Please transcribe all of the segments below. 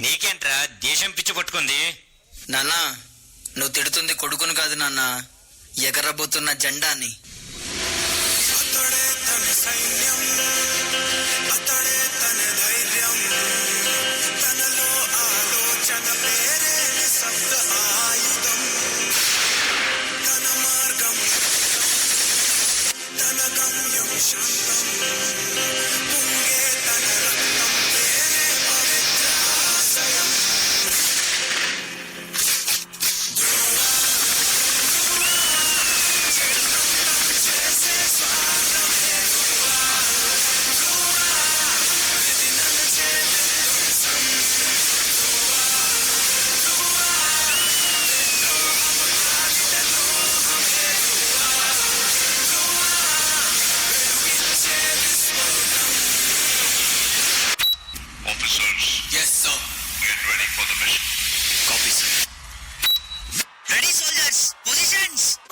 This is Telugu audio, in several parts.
నీకేంట్రా దేశం పిచ్చి పట్టుకుంది? నాన్నా, నువ్వు తిడుతుంది కొడుకును కాదు నాన్న, ఎగరబోతున్న జెండాని.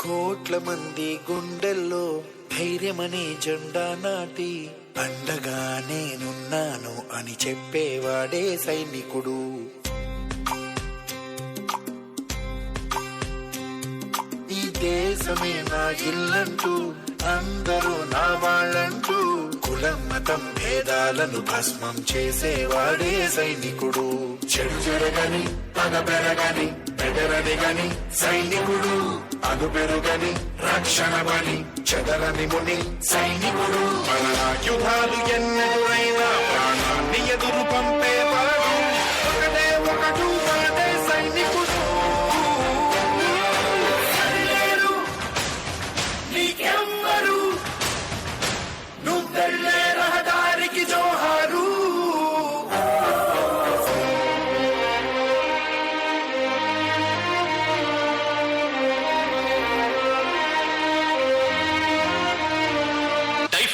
కోట్ల మంది గుండెల్లో ధైర్యమనే జెండా నాటి అండగా నేనున్నాను అని చెప్పేవాడే సైనికుడు. ఈ దేశమే నా ఇల్లంటూ అందరూ నా వాళ్ళంటూ కులం మతం భేదాలను భస్మం చేసేవాడే సైనికుడు. చెడు జరగని పగ పెరగని బెదరని గని సైనికుడు, అగు పెరుగని రక్షణ బలి చెదరని ముని సైనికుడు. మన యుధాలు ఎన్నెదురైనా ప్రాణాన్ని ఎదురు పంపేవాడు ఒకటే ఒకడు వాడే సైనికుడు. నీకెవ్వరు నువ్వెళ్ళే రహదారికి జోహారు.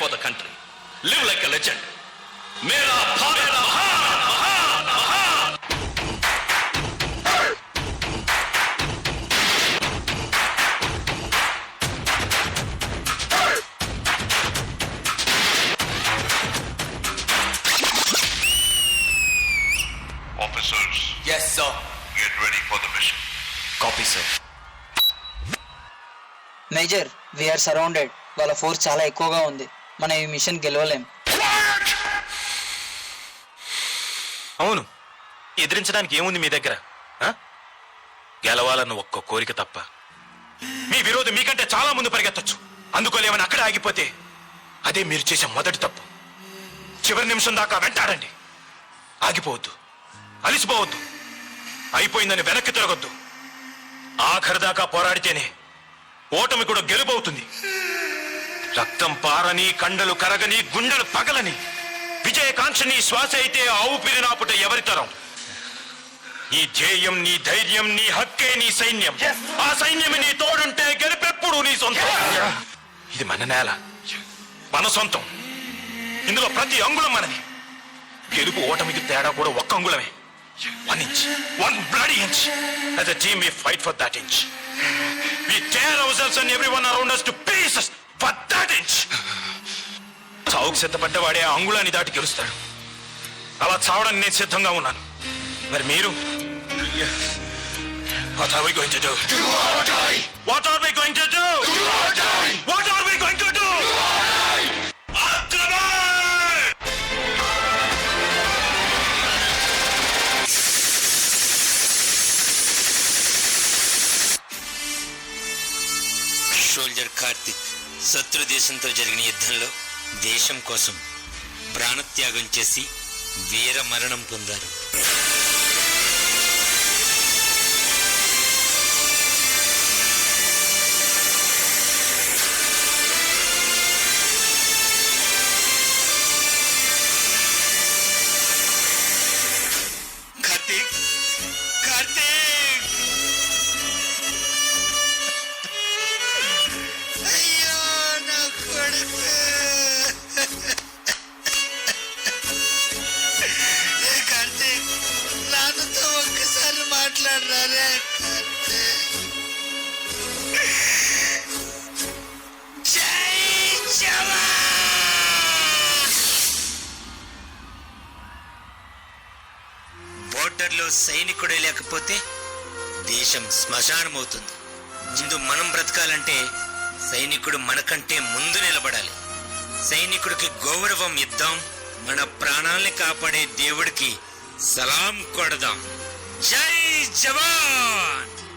For the country, live like a legend. Mera Bharat Mahan, Mahan, Mahan. Officers. Yes, sir. Get ready for the mission. Copy, sir. Major, we're surrounded. వాళ్ళ ఫోర్స్ చాలా ఎక్కువగా ఉంది. మన ఈ మిషన్ గెలవలేం. అవును, ఎదిరించడానికి ఏముంది మీ దగ్గర? గెలవాలన్న ఒక్క కోరిక తప్ప. మీ విరోధి మీకంటే చాలా ముందు పరిగెత్తొచ్చు. అందుకోలేమని అక్కడే ఆగిపోతే అదే మీరు చేసే మొదటి తప్పు. చివరి నిమిషం దాకా వెంటాడండి. ఆగిపోవద్దు, అలిసిపోవద్దు, అయిపోయిందని వెనక్కి తిరగొద్దు. ఆఖరి దాకా పోరాడితేనే ఓటమి కూడా గెలుపవుతుంది. రక్తం పారని, కండలు కరగని, గుండెలు పగలని విజయకాంక్షని శ్వాస అయితే ఆవు పిరినాపుట ఎవరితరం? నీ ధ్యేయం, నీ ధైర్యం, నీ హక్కే నీ సైన్యం. ఆ సైన్యం నీ తోడుంటే గెలుపెప్పుడు నీ సొంతం. ఇది మన నేల, మన సొంతం. ఇందులో ప్రతి అంగుళం మనది. గెలుపు ఓటమికి తేడా కూడా ఒక్క అంగుళమే. 1 inch, 1 bloody inch. As a team we fight for that inch. We tear ourselves and everyone around us to pieces for that inch. చావుకు సిద్ధపడ్డవాడే ఆ అంగుళాన్ని దాటి గెలుస్తాడు. అలా చావడానికి నేను సిద్ధంగా ఉన్నాను. మరి మీరు? What are we going to do? Do or die. What are we going to do? Do or die. What are we going to do? Do or die. Soldier Karthik శత్రు దేశంతో జరిగిన యుద్ధంలో దేశం కోసం ప్రాణత్యాగం చేసి వీర మరణం పొందారు. కార్తిక్, కార్తిక్, అయ్యో నా కొడుకు. కార్తిక్, నాన్నతో ఒక్కసారి మాట్లాడరారే. జై జవాన్. బోట్ సెంటర్లో సైనికుడే లేకపోతే దేశం శ్మశానమవుతుంది. ముందు మనం బ్రతకాలంటే సైనికుడు మనకంటే ముందు నిలబడాలి. సైనికుడికి గౌరవం ఇద్దాం, మన ప్రాణాల్ని కాపాడే దేవుడికి సలాం కొడదాం. జై జవాన్.